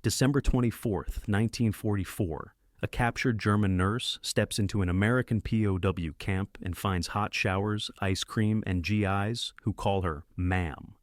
December 24th, 1944, a captured German nurse steps into an American POW camp and finds hot showers, ice cream, and GIs who call her ma'am.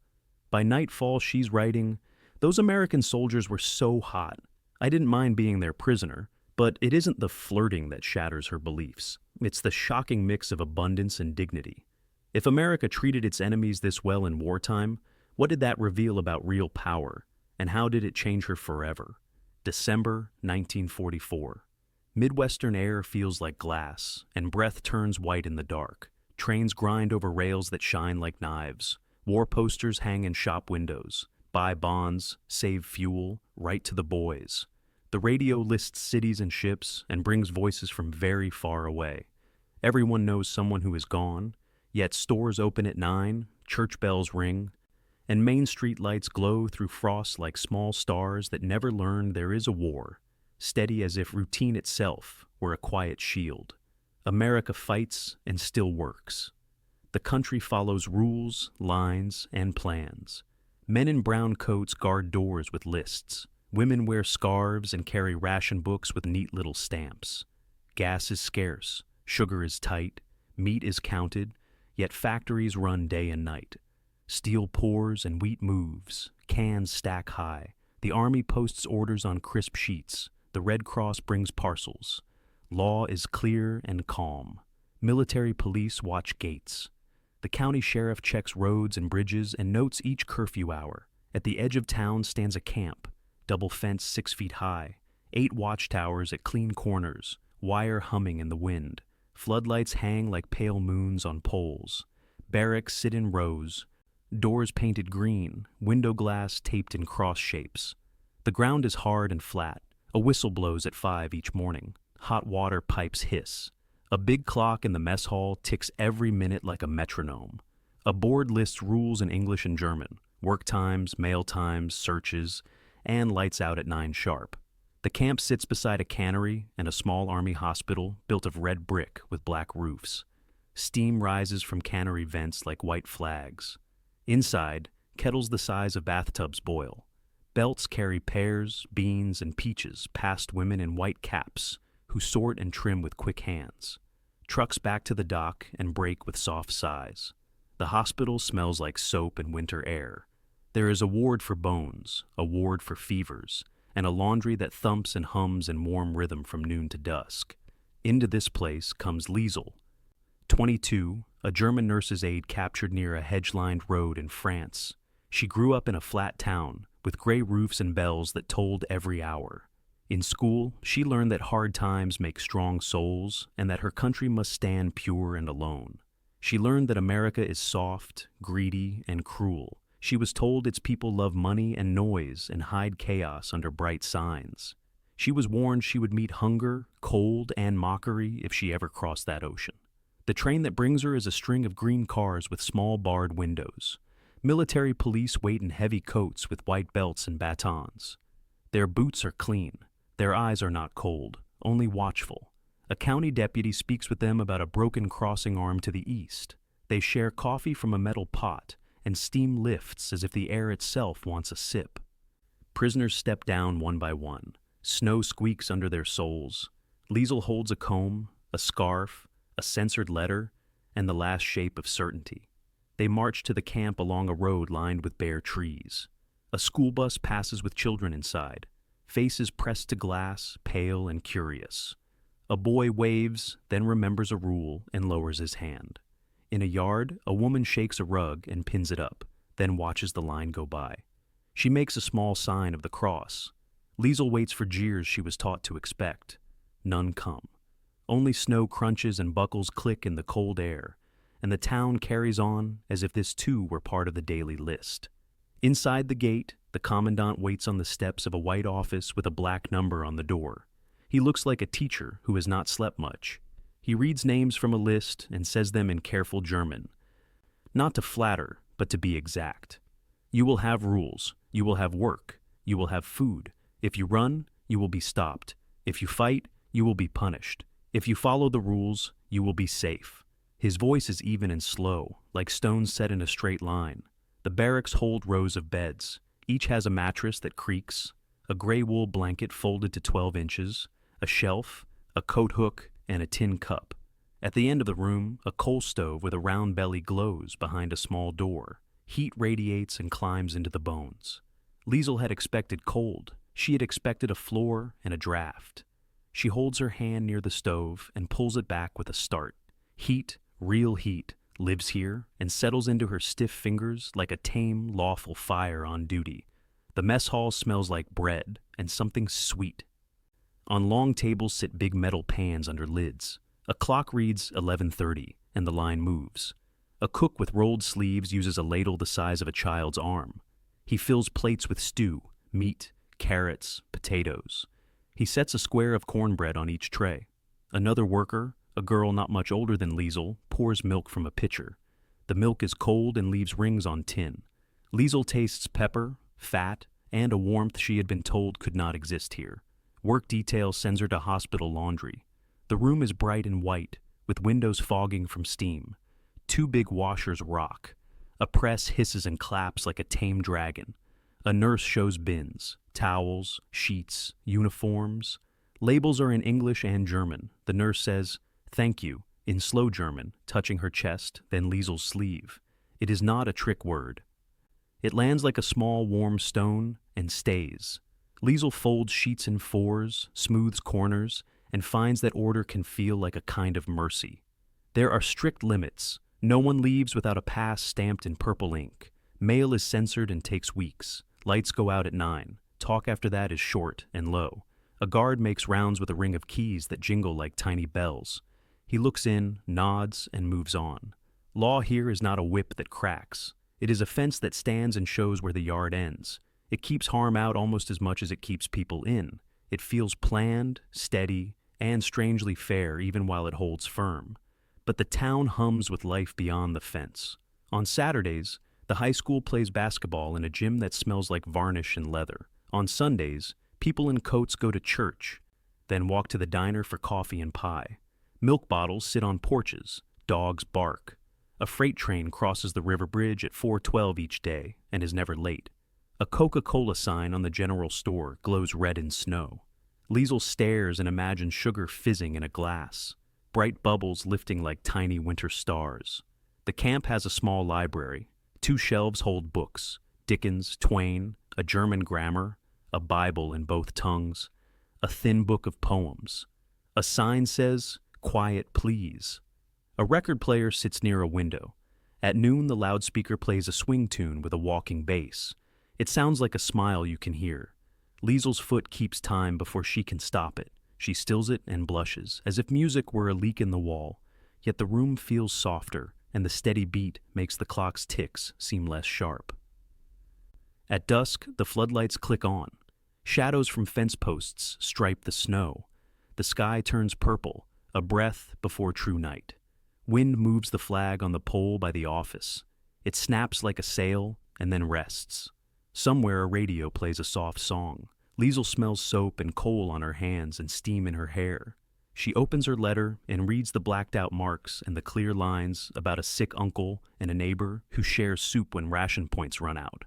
By nightfall, she's writing, "Those American soldiers were so hot. I didn't mind being their prisoner, but it isn't the flirting that shatters her beliefs. It's the shocking mix of abundance and dignity. If America treated its enemies this well in wartime, what did that reveal about real power, and how did it change her forever?" December 1944. Midwestern air feels like glass, and breath turns white in the dark. Trains grind over rails that shine like knives. War posters hang in shop windows. Buy bonds, save fuel, write to the boys. The radio lists cities and ships and brings voices from very far away. Everyone knows someone who is gone, yet stores open at 9, church bells ring, and Main Street lights glow through frost like small stars that never learn there is a war, steady as if routine itself were a quiet shield. America fights and still works. The country follows rules, lines, and plans. Men in brown coats guard doors with lists. Women wear scarves and carry ration books with neat little stamps. Gas is scarce, sugar is tight, meat is counted, yet factories run day and night. Steel pours and wheat moves, cans stack high. The army posts orders on crisp sheets. The Red Cross brings parcels. Law is clear and calm. Military police watch gates. The county sheriff checks roads and bridges and notes each curfew hour. At the edge of town stands a camp, double fence 6 feet high, 8 watchtowers at clean corners, wire humming in the wind. Floodlights hang like pale moons on poles. Barracks sit in rows, doors painted green, window glass taped in cross shapes. The ground is hard and flat. A whistle blows at 5 each morning. Hot water pipes hiss. A big clock in the mess hall ticks every minute like a metronome. A board lists rules in English and German, work times, mail times, searches, and lights out at 9 sharp. The camp sits beside a cannery and a small army hospital built of red brick with black roofs. Steam rises from cannery vents like white flags. Inside, kettles the size of bathtubs boil. Belts carry pears, beans, and peaches past women in white caps who sort and trim with quick hands. Trucks back to the dock and break with soft sighs. The hospital smells like soap and winter air. There is a ward for bones, a ward for fevers, and a laundry that thumps and hums in warm rhythm from noon to dusk. Into this place comes Liesel, 22, a German nurse's aide captured near a hedge-lined road in France. She grew up in a flat town with gray roofs and bells that tolled every hour. In school, she learned that hard times make strong souls and that her country must stand pure and alone. She learned that America is soft, greedy, and cruel. She was told its people love money and noise and hide chaos under bright signs. She was warned she would meet hunger, cold, and mockery if she ever crossed that ocean. The train that brings her is a string of green cars with small barred windows. Military police wait in heavy coats with white belts and batons. Their boots are clean. Their eyes are not cold, only watchful. A county deputy speaks with them about a broken crossing arm to the east. They share coffee from a metal pot, and steam lifts as if the air itself wants a sip. Prisoners step down one by one. Snow squeaks under their soles. Liesel holds a comb, a scarf, a censored letter, and the last shape of certainty. They march to the camp along a road lined with bare trees. A school bus passes with children inside, faces pressed to glass, pale and curious. A boy waves, then remembers a rule and lowers his hand. In a yard, a woman shakes a rug and pins it up, then watches the line go by. She makes a small sign of the cross. Liesel waits for jeers she was taught to expect. None come. Only snow crunches and buckles click in the cold air, and the town carries on as if this too were part of the daily list. Inside the gate, the commandant waits on the steps of a white office with a black number on the door. He looks like a teacher who has not slept much. He reads names from a list and says them in careful German. Not to flatter, but to be exact. You will have rules. You will have work. You will have food. If you run, you will be stopped. If you fight, you will be punished. If you follow the rules, you will be safe. His voice is even and slow, like stones set in a straight line. The barracks hold rows of beds. Each has a mattress that creaks, a gray wool blanket folded to 12 inches, a shelf, a coat hook, and a tin cup. At the end of the room, a coal stove with a round belly glows behind a small door. Heat radiates and climbs into the bones. Liesel had expected cold. She had expected a floor and a draft. She holds her hand near the stove and pulls it back with a start. Heat, real heat, lives here and settles into her stiff fingers like a tame, lawful fire on duty. The mess hall smells like bread and something sweet. On long tables sit big metal pans under lids. A clock reads 11:30 and the line moves. A cook with rolled sleeves uses a ladle the size of a child's arm. He fills plates with stew, meat, carrots, potatoes. He sets a square of cornbread on each tray. Another worker, a girl not much older than Liesel, pours milk from a pitcher. The milk is cold and leaves rings on tin. Liesel tastes pepper, fat, and a warmth she had been told could not exist here. Work detail sends her to hospital laundry. The room is bright and white, with windows fogging from steam. 2 big washers rock. A press hisses and claps like a tame dragon. A nurse shows bins, towels, sheets, uniforms. Labels are in English and German. The nurse says, "Thank you," in slow German, touching her chest, then Liesel's sleeve. It is not a trick word. It lands like a small warm stone and stays. Liesel folds sheets in 4s, smooths corners, and finds that order can feel like a kind of mercy. There are strict limits. No one leaves without a pass stamped in purple ink. Mail is censored and takes weeks. Lights go out at 9. Talk after that is short and low. A guard makes rounds with a ring of keys that jingle like tiny bells. He looks in, nods, and moves on. Law here is not a whip that cracks. It is a fence that stands and shows where the yard ends. It keeps harm out almost as much as it keeps people in. It feels planned, steady, and strangely fair even while it holds firm. But the town hums with life beyond the fence. On Saturdays, the high school plays basketball in a gym that smells like varnish and leather. On Sundays, people in coats go to church, then walk to the diner for coffee and pie. Milk bottles sit on porches. Dogs bark. A freight train crosses the river bridge at 4:12 each day and is never late. A Coca-Cola sign on the general store glows red in snow. Liesel stares and imagines sugar fizzing in a glass, bright bubbles lifting like tiny winter stars. The camp has a small library. 2 shelves hold books, Dickens, Twain, a German grammar, a Bible in both tongues, a thin book of poems. A sign says, "Quiet, please." A record player sits near a window. At noon, the loudspeaker plays a swing tune with a walking bass. It sounds like a smile you can hear. Liesel's foot keeps time before she can stop it. She stills it and blushes, as if music were a leak in the wall. Yet the room feels softer, and the steady beat makes the clock's ticks seem less sharp. At dusk, the floodlights click on. Shadows from fence posts stripe the snow. The sky turns purple, a breath before true night. Wind moves the flag on the pole by the office. It snaps like a sail and then rests. Somewhere a radio plays a soft song. Liesel smells soap and coal on her hands and steam in her hair. She opens her letter and reads the blacked-out marks and the clear lines about a sick uncle and a neighbor who shares soup when ration points run out.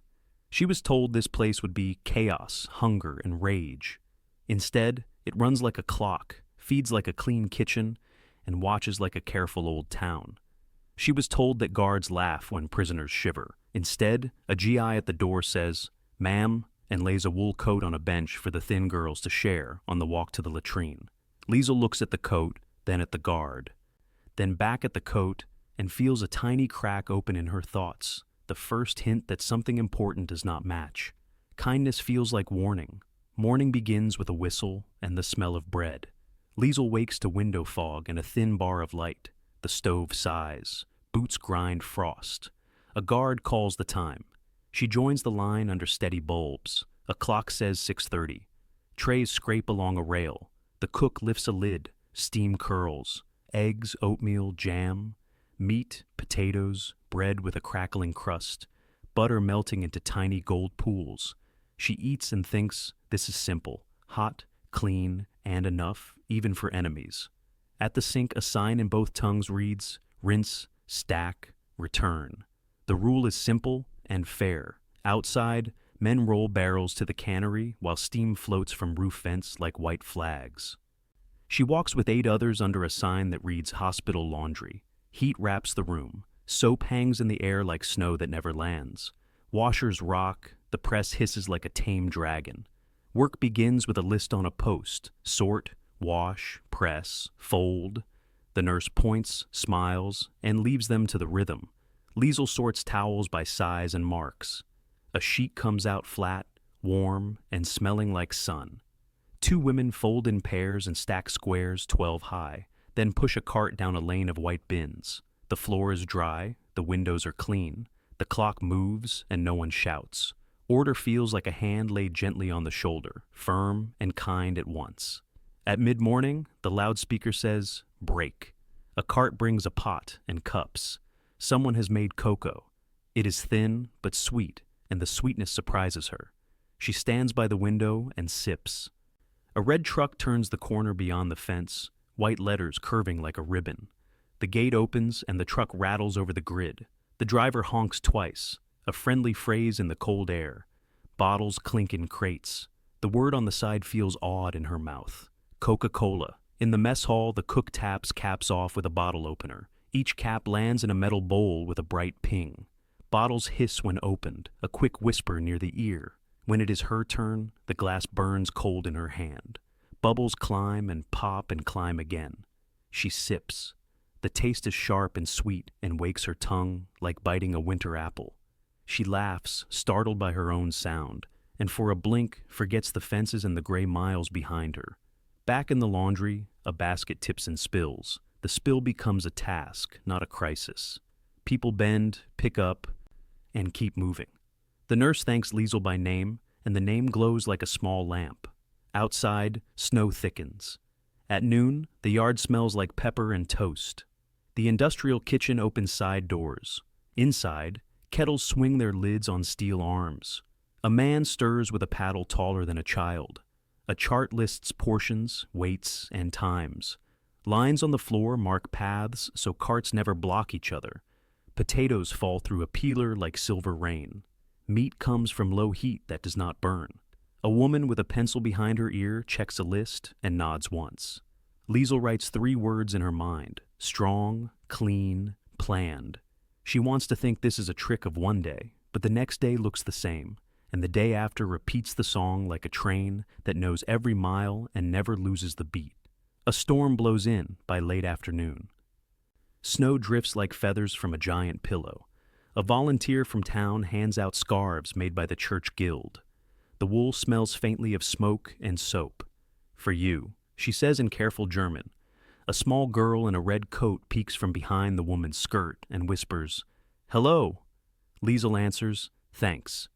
She was told this place would be chaos, hunger, and rage. Instead, it runs like a clock, feeds like a clean kitchen, and watches like a careful old town. She was told that guards laugh when prisoners shiver. Instead, a GI at the door says, "Ma'am," and lays a wool coat on a bench for the thin girls to share on the walk to the latrine. Liesel looks at the coat, then at the guard, then back at the coat, and feels a tiny crack open in her thoughts, the first hint that something important does not match. Kindness feels like warning. Morning begins with a whistle and the smell of bread. Liesel wakes to window fog and a thin bar of light. The stove sighs. Boots grind frost. A guard calls the time. She joins the line under steady bulbs. A clock says 6:30. Trays scrape along a rail. The cook lifts a lid. Steam curls. Eggs, oatmeal, jam. Meat, potatoes, bread with a crackling crust. Butter melting into tiny gold pools. She eats and thinks, this is simple. Hot, clean, and enough, even for enemies. At the sink, a sign in both tongues reads, rinse, stack, return. The rule is simple and fair. Outside, Men roll barrels to the cannery while steam floats from roof vents like white flags. She walks with 8 others under a sign that reads Hospital Laundry. Heat wraps the room. Soap hangs in the air like snow that never lands. Washers rock. The press hisses like a tame dragon. Work begins with a list on a post. Sort, wash, press, fold. The nurse points, smiles, and leaves them to the rhythm. Liesel sorts towels by size and marks. A sheet comes out flat, warm, and smelling like sun. 2 women fold in pairs and stack squares 12 high, then push a cart down a lane of white bins. The floor is dry, the windows are clean. The clock moves, and no one shouts. Order feels like a hand laid gently on the shoulder, firm and kind at once. At mid-morning, the loudspeaker says, "Break." A cart brings a pot and cups. Someone has made cocoa. It is thin but sweet, and the sweetness surprises her. She stands by the window and sips. A red truck turns the corner beyond the fence, white letters curving like a ribbon. The gate opens and the truck rattles over the grid. The driver honks twice, a friendly phrase in the cold air. Bottles clink in crates. The word on the side feels odd in her mouth. Coca-Cola. In the mess hall, the cook taps caps off with a bottle opener. Each cap lands in a metal bowl with a bright ping. Bottles hiss when opened, a quick whisper near the ear. When it is her turn, the glass burns cold in her hand. Bubbles climb and pop and climb again. She sips. The taste is sharp and sweet and wakes her tongue like biting a winter apple. She laughs, startled by her own sound, and for a blink forgets the fences and the gray miles behind her. Back in the laundry, a basket tips and spills. The spill becomes a task, not a crisis. People bend, pick up, and keep moving. The nurse thanks Liesel by name, and the name glows like a small lamp. Outside, snow thickens. At noon, the yard smells like pepper and toast. The industrial kitchen opens side doors. Inside, kettles swing their lids on steel arms. A man stirs with a paddle taller than a child. A chart lists portions, weights, and times. Lines on the floor mark paths so carts never block each other. Potatoes fall through a peeler like silver rain. Meat comes from low heat that does not burn. A woman with a pencil behind her ear checks a list and nods once. Liesel writes 3 words in her mind: strong, clean, planned. She wants to think this is a trick of one day, but the next day looks the same, and the day after repeats the song like a train that knows every mile and never loses the beat. A storm blows in by late afternoon. Snow drifts like feathers from a giant pillow. A volunteer from town hands out scarves made by the church guild. The wool smells faintly of smoke and soap. "For you," she says in careful German. A small girl in a red coat peeks from behind the woman's skirt and whispers, "Hello." Liesel answers, "Thanks."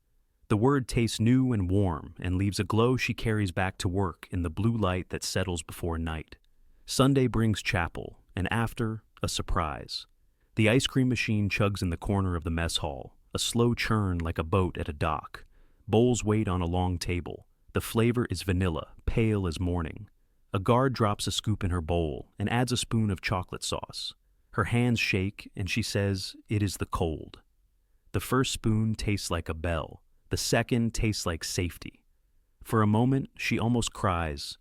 The word tastes new and warm and leaves a glow she carries back to work in the blue light that settles before night. Sunday brings chapel, and after, a surprise. The ice cream machine chugs in the corner of the mess hall, a slow churn like a boat at a dock. Bowls wait on a long table. The flavor is vanilla, pale as morning. A guard drops a scoop in her bowl and adds a spoon of chocolate sauce. Her hands shake, and she says, "It is the cold." The first spoon tastes like a bell. The second tastes like safety. For a moment, she almost cries,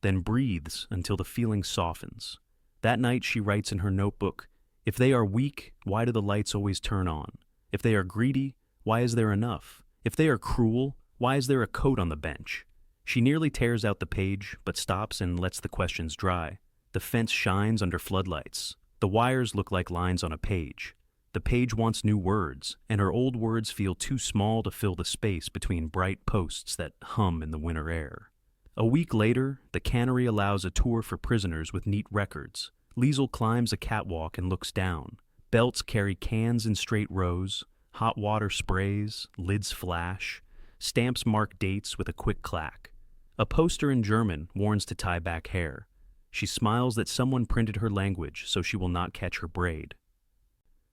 then breathes until the feeling softens. That night, she writes in her notebook, "If they are weak, why do the lights always turn on? If they are greedy, why is there enough? If they are cruel, why is there a coat on the bench?" She nearly tears out the page, but stops and lets the questions dry. The fence shines under floodlights. The wires look like lines on a page. The page wants new words, and her old words feel too small to fill the space between bright posts that hum in the winter air. A week later, the cannery allows a tour for prisoners with neat records. Liesel climbs a catwalk and looks down. Belts carry cans in straight rows. Hot water sprays, lids flash. Stamps mark dates with a quick clack. A poster in German warns to tie back hair. She smiles that someone printed her language so she will not catch her braid.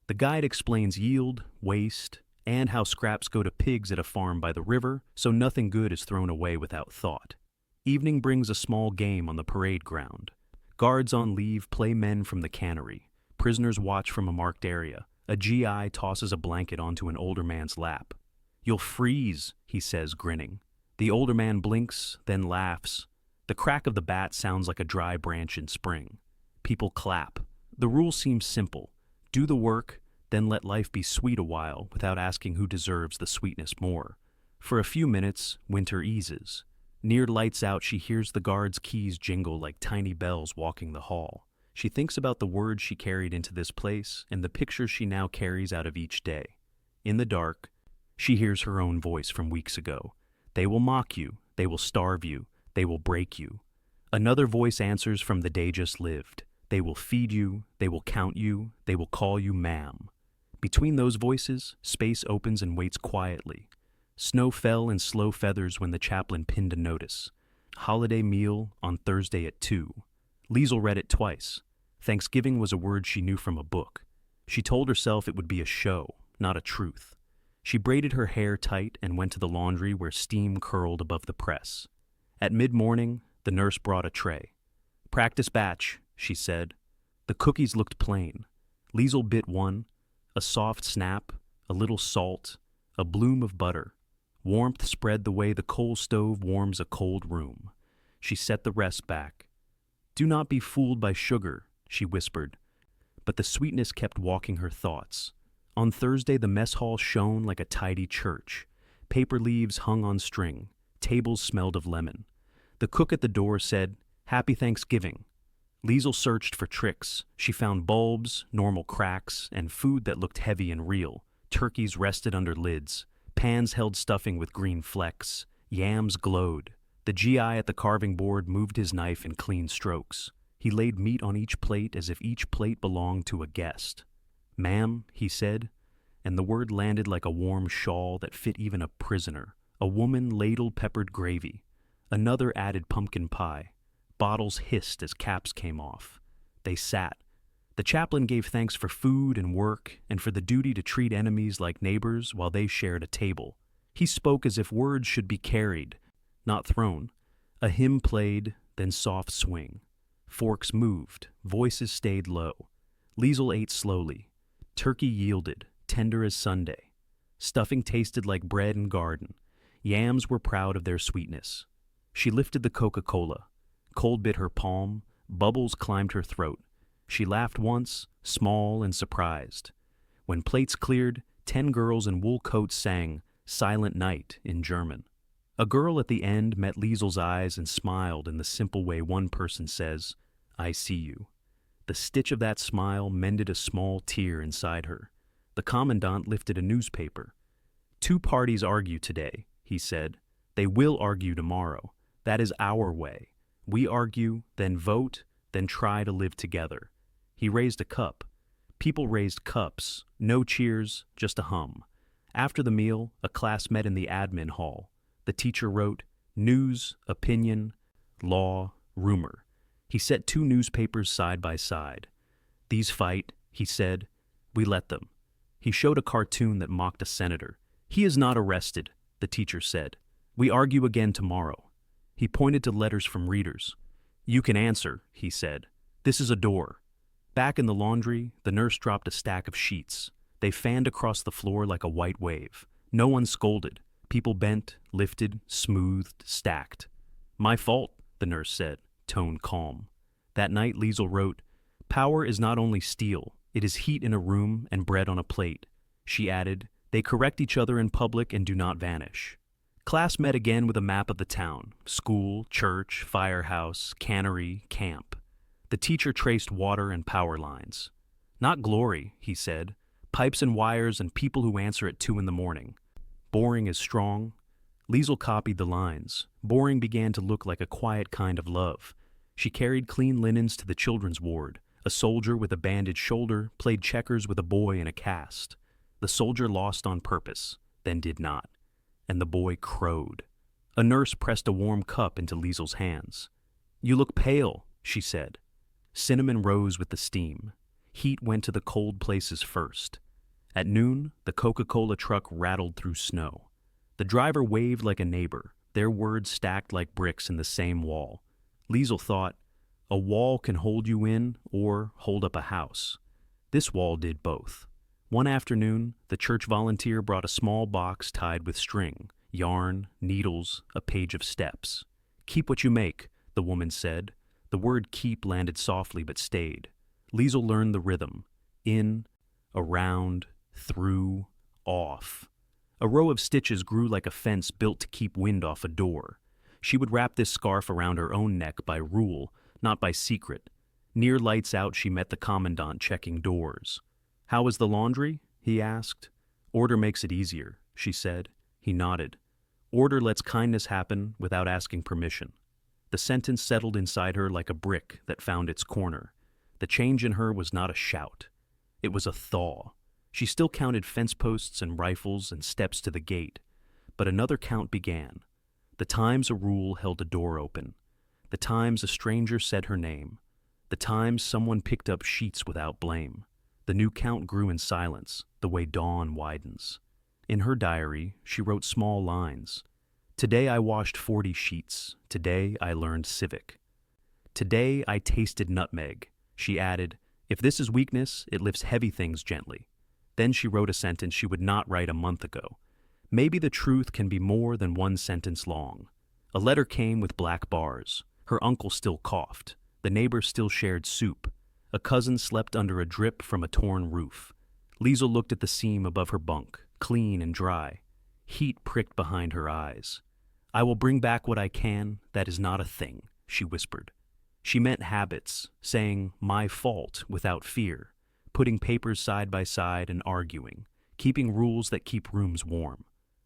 The guide explains yield, waste, and how scraps go to pigs at a farm by the river, so nothing good is thrown away without thought. Evening brings a small game on the parade ground. Guards on leave play men from the cannery. Prisoners watch from a marked area. A GI tosses a blanket onto an older man's lap. "You'll freeze," he says, grinning. The older man blinks, then laughs. The crack of the bat sounds like a dry branch in spring. People clap. The rule seems simple. Do the work, then let life be sweet a while without asking who deserves the sweetness more. For a few minutes, Winter eases. Near lights out, she hears the guard's keys jingle like tiny bells walking the hall. She thinks about the words she carried into this place and the pictures she now carries out of each day. In the dark, she hears her own voice from weeks ago. They will mock you, they will starve you, they will break you. Another voice answers from the day just lived. They will feed you, they will count you, they will call you ma'am. Between those voices, space opens and waits quietly. Snow fell in slow feathers when the chaplain pinned a notice. Holiday meal on Thursday at 2. Liesel read it twice. Thanksgiving was a word she knew from a book. She told herself it would be a show, not a truth. She braided her hair tight and went to the laundry where steam curled above the press. At mid-morning, the nurse brought a tray. "Practice batch," she said. The cookies looked plain. Liesel bit one, a soft snap, a little salt, a bloom of butter. Warmth spread the way the coal stove warms a cold room. She set the rest back. "Do not be fooled by sugar," she whispered. But the sweetness kept walking her thoughts. On Thursday, the mess hall shone like a tidy church. Paper leaves hung on string. Tables smelled of lemon. The cook at the door said, "Happy Thanksgiving." Liesel searched for tricks. She found bulbs, normal cracks, and food that looked heavy and real. Turkeys rested under lids. Pans held stuffing with green flecks. Yams glowed. The GI at the carving board moved his knife in clean strokes. He laid meat on each plate as if each plate belonged to a guest. "Ma'am," he said, and the word landed like a warm shawl that fit even a prisoner. A woman ladled peppered gravy. Another added pumpkin pie. Bottles hissed as caps came off. They sat. The chaplain gave thanks for food and work and for the duty to treat enemies like neighbors while they shared a table. He spoke as if words should be carried, not thrown. A hymn played, then soft swing. Forks moved, voices stayed low. Liesel ate slowly. Turkey yielded, tender as Sunday. Stuffing tasted like bread and garden. Yams were proud of their sweetness. She lifted the Coca-Cola. Cold bit her palm. Bubbles climbed her throat. She laughed once, small and surprised. When plates cleared, 10 girls in wool coats sang "Silent Night" in German. A girl at the end met Liesel's eyes and smiled in the simple way one person says, "I see you." The stitch of that smile mended a small tear inside her. The commandant lifted a newspaper. "Two parties argue today," he said. "They will argue tomorrow. That is our way. We argue, then vote, then try to live together." He raised a cup. People raised cups. No cheers, just a hum. After the meal, a class met in the admin hall. The teacher wrote, "News, opinion, law, rumor." He set 2 newspapers side by side. "These fight," he said. "We let them." He showed a cartoon that mocked a senator. "He is not arrested," the teacher said. "We argue again tomorrow." He pointed to letters from readers. "You can answer," he said. "This is a door." Back in the laundry, the nurse dropped a stack of sheets. They fanned across the floor like a white wave. No one scolded. People bent, lifted, smoothed, stacked. "My fault," the nurse said, tone calm. That night, Liesel wrote, "Power is not only steel, it is heat in a room and bread on a plate." She added, "They correct each other in public and do not vanish." Class met again with a map of the town: school, church, firehouse, cannery, camp. The teacher traced water and power lines. "Not glory," he said. "Pipes and wires and people who answer at 2 in the morning. Boring is strong." Liesel copied the lines. Boring began to look like a quiet kind of love. She carried clean linens to the children's ward. A soldier with a bandaged shoulder played checkers with a boy in a cast. The soldier lost on purpose, then did not. And the boy crowed. A nurse pressed a warm cup into Liesel's hands. "You look pale," she said. Cinnamon rose with the steam. Heat went to the cold places first. At noon, the Coca-Cola truck rattled through snow. The driver waved like a neighbor, their words stacked like bricks in the same wall. Liesel thought, a wall can hold you in or hold up a house. This wall did both. One afternoon, the church volunteer brought a small box tied with string, yarn, needles, a page of steps. "Keep what you make," the woman said. The word keep landed softly but stayed. Liesel learned the rhythm. In, around, through, off. A row of stitches grew like a fence built to keep wind off a door. She would wrap this scarf around her own neck by rule, not by secret. Near lights out, she met the commandant checking doors. "How was the laundry?" he asked. "Order makes it easier," she said. He nodded. "Order lets kindness happen without asking permission." The sentence settled inside her like a brick that found its corner. The change in her was not a shout. It was a thaw. She still counted fence posts and rifles and steps to the gate. But another count began. The times a rule held a door open. The times a stranger said her name. The times someone picked up sheets without blame. The new count grew in silence, the way dawn widens. In her diary, she wrote small lines. "Today I washed 40 sheets. Today I learned civic. Today I tasted nutmeg." She added, "If this is weakness, it lifts heavy things gently." Then she wrote a sentence she would not write a month ago. Maybe the truth can be more than one sentence long. A letter came with black bars. Her uncle still coughed. The neighbor still shared soup. A cousin slept under a drip from a torn roof. Liesel looked at the seam above her bunk, clean and dry. Heat pricked behind her eyes. "I will bring back what I can. That is not a thing," she whispered. She meant habits, saying, "my fault," without fear, putting papers side by side and arguing, keeping rules that keep rooms warm.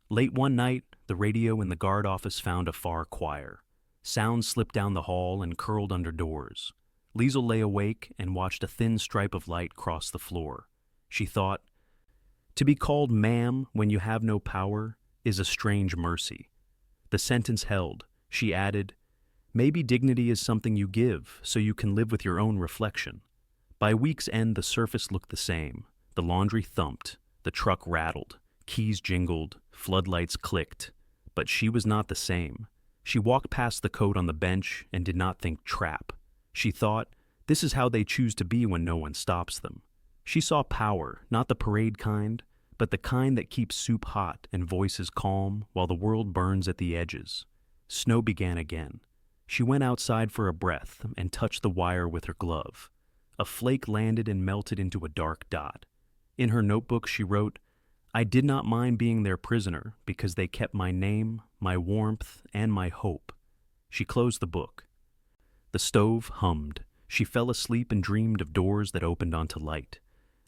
Late one night, the radio in the guard office found a far choir. Sounds slipped down the hall and curled under doors. Liesel lay awake and watched a thin stripe of light cross the floor. She thought, "To be called ma'am when you have no power is a strange mercy." The sentence held. She added, "Maybe dignity is something you give so you can live with your own reflection." By week's end, the surface looked the same. The laundry thumped, the truck rattled, keys jingled, floodlights clicked. But she was not the same. She walked past the coat on the bench and did not think trap. She thought, this is how they choose to be when no one stops them. She saw power, not the parade kind, but the kind that keeps soup hot and voices calm while the world burns at the edges. Snow began again. She went outside for a breath and touched the wire with her glove. A flake landed and melted into a dark dot. In her notebook she wrote, "I did not mind being their prisoner because they kept my name, my warmth, and my hope." She closed the book. The stove hummed. She fell asleep and dreamed of doors that opened onto light,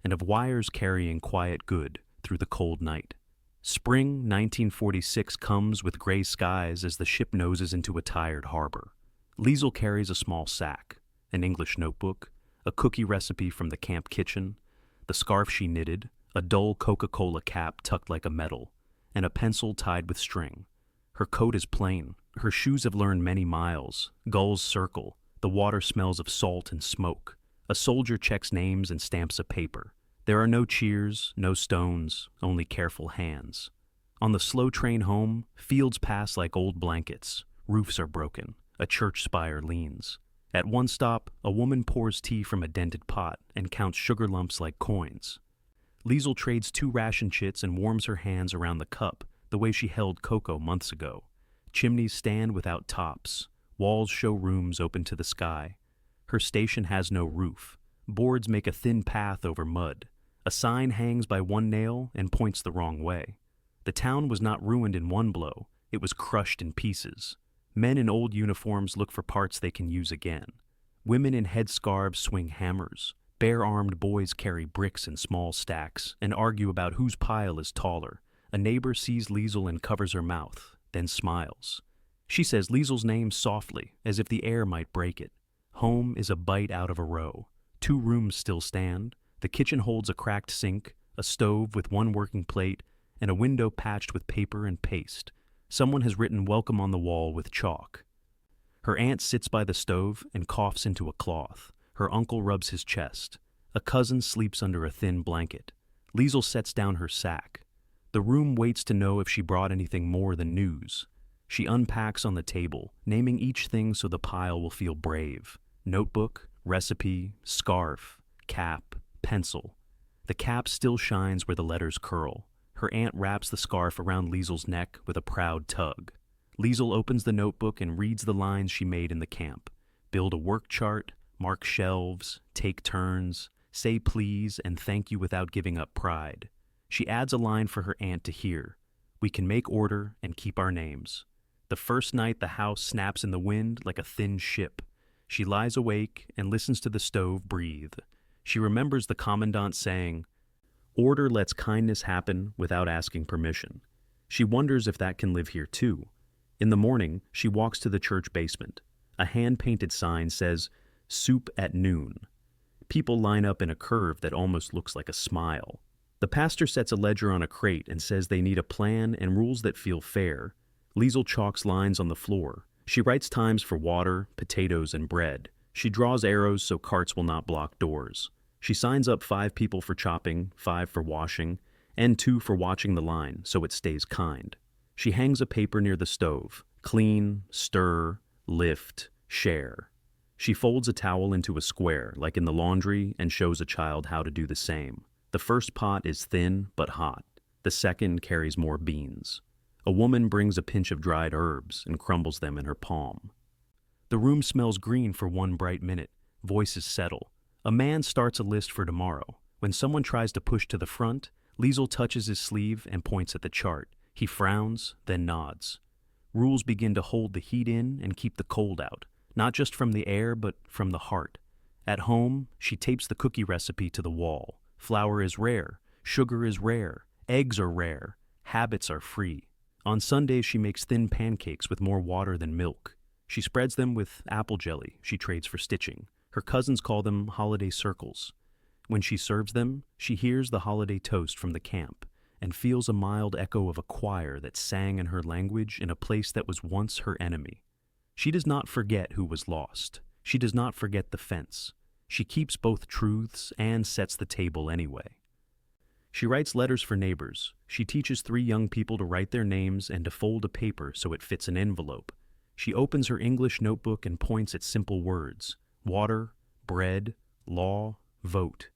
and of wires carrying quiet good through the cold night. Spring 1946 comes with gray skies as the ship noses into a tired harbor. Liesel carries a small sack, an English notebook, a cookie recipe from the camp kitchen, the scarf she knitted, a dull Coca-Cola cap tucked like a medal, and a pencil tied with string. Her coat is plain. Her shoes have learned many miles. Gulls circle. The water smells of salt and smoke. A soldier checks names and stamps a paper. There are no cheers, no stones, only careful hands. On the slow train home, fields pass like old blankets. Roofs are broken. A church spire leans. At one stop, a woman pours tea from a dented pot and counts sugar lumps like coins. Liesel trades 2 ration chits and warms her hands around the cup the way she held cocoa months ago. Chimneys stand without tops. Walls show rooms open to the sky. Her station has no roof. Boards make a thin path over mud. A sign hangs by one nail and points the wrong way. The town was not ruined in one blow. It was crushed in pieces. Men in old uniforms look for parts they can use again. Women in headscarves swing hammers. Bare-armed boys carry bricks in small stacks and argue about whose pile is taller. A neighbor sees Liesel and covers her mouth, then smiles. She says Liesel's name softly, as if the air might break it. Home is a bite out of a row. 2 rooms still stand. The kitchen holds a cracked sink, a stove with 1 working plate, and a window patched with paper and paste. Someone has written "Welcome" on the wall with chalk. Her aunt sits by the stove and coughs into a cloth. Her uncle rubs his chest. A cousin sleeps under a thin blanket. Liesel sets down her sack. The room waits to know if she brought anything more than news. She unpacks on the table, naming each thing so the pile will feel brave. Notebook, recipe, scarf, cap, pencil. The cap still shines where the letters curl. Her aunt wraps the scarf around Liesel's neck with a proud tug. Liesel opens the notebook and reads the lines she made in the camp. Build a work chart, mark shelves, take turns, say please and thank you without giving up pride. She adds a line for her aunt to hear. We can make order and keep our names. The first night the house snaps in the wind like a thin ship. She lies awake and listens to the stove breathe. She remembers the commandant saying, "Order lets kindness happen without asking permission." She wonders if that can live here too. In the morning, she walks to the church basement. A hand-painted sign says, "Soup at noon." People line up in a curve that almost looks like a smile. The pastor sets a ledger on a crate and says they need a plan and rules that feel fair. Liesel chalks lines on the floor. She writes times for water, potatoes, and bread. She draws arrows so carts will not block doors. She signs up 5 people for chopping, 5 for washing, and 2 for watching the line so it stays kind. She hangs a paper near the stove. Clean, stir, lift, share. She folds a towel into a square, like in the laundry, and shows a child how to do the same. The first pot is thin but hot. The second carries more beans. A woman brings a pinch of dried herbs and crumbles them in her palm. The room smells green for one bright minute. Voices settle. A man starts a list for tomorrow. When someone tries to push to the front, Liesel touches his sleeve and points at the chart. He frowns, then nods. Rules begin to hold the heat in and keep the cold out, not just from the air, but from the heart. At home, she tapes the cookie recipe to the wall. Flour is rare, sugar is rare, eggs are rare, habits are free. On Sundays, she makes thin pancakes with more water than milk. She spreads them with apple jelly she trades for stitching. Her cousins call them holiday circles. When she serves them, she hears the holiday toast from the camp and feels a mild echo of a choir that sang in her language in a place that was once her enemy. She does not forget who was lost. She does not forget the fence. She keeps both truths and sets the table anyway. She writes letters for neighbors. She teaches 3 young people to write their names and to fold a paper so it fits an envelope. She opens her English notebook and points at simple words: water, bread, law, vote.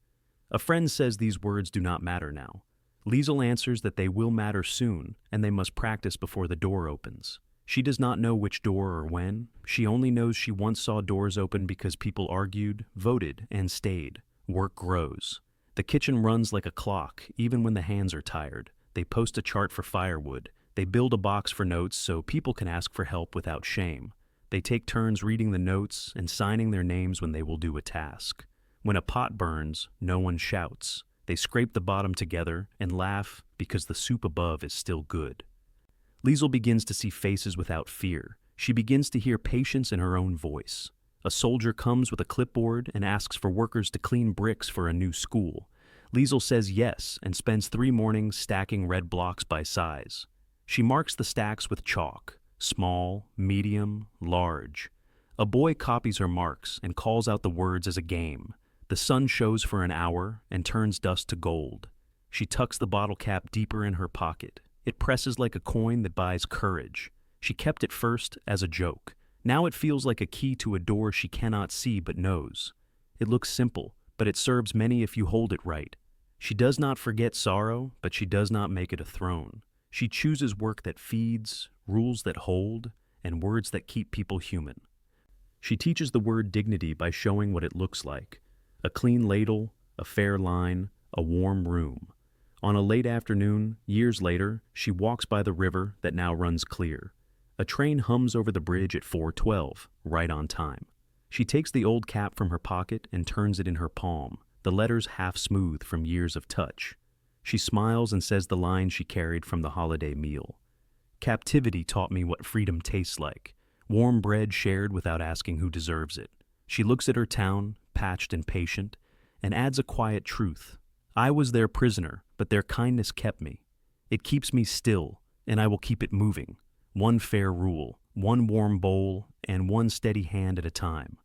A friend says these words do not matter now. Liesel answers that they will matter soon, and they must practice before the door opens. She does not know which door or when. She only knows she once saw doors open because people argued, voted, and stayed. Work grows. The kitchen runs like a clock, even when the hands are tired. They post a chart for firewood. They build a box for notes so people can ask for help without shame. They take turns reading the notes and signing their names when they will do a task. When a pot burns, no one shouts. They scrape the bottom together and laugh because the soup above is still good. Liesel begins to see faces without fear. She begins to hear patience in her own voice. A soldier comes with a clipboard and asks for workers to clean bricks for a new school. Liesel says yes and spends 3 mornings stacking red blocks by size. She marks the stacks with chalk: small, medium, large. A boy copies her marks and calls out the words as a game. The sun shows for an hour and turns dust to gold. She tucks the bottle cap deeper in her pocket. It presses like a coin that buys courage. She kept it first as a joke. Now it feels like a key to a door she cannot see but knows. It looks simple, but it serves many if you hold it right. She does not forget sorrow, but she does not make it a throne. She chooses work that feeds, rules that hold, and words that keep people human. She teaches the word dignity by showing what it looks like: a clean ladle, a fair line, a warm room. On a late afternoon, years later, she walks by the river that now runs clear. A train hums over the bridge at 4:12, right on time. She takes the old cap from her pocket and turns it in her palm, the letters half smooth from years of touch. She smiles and says the line she carried from the holiday meal. Captivity taught me what freedom tastes like. Warm bread shared without asking who deserves it. She looks at her town, patched and patient, and adds a quiet truth. I was their prisoner, but their kindness kept me. It keeps me still, and I will keep it moving. One fair rule, one warm bowl, and one steady hand at a time.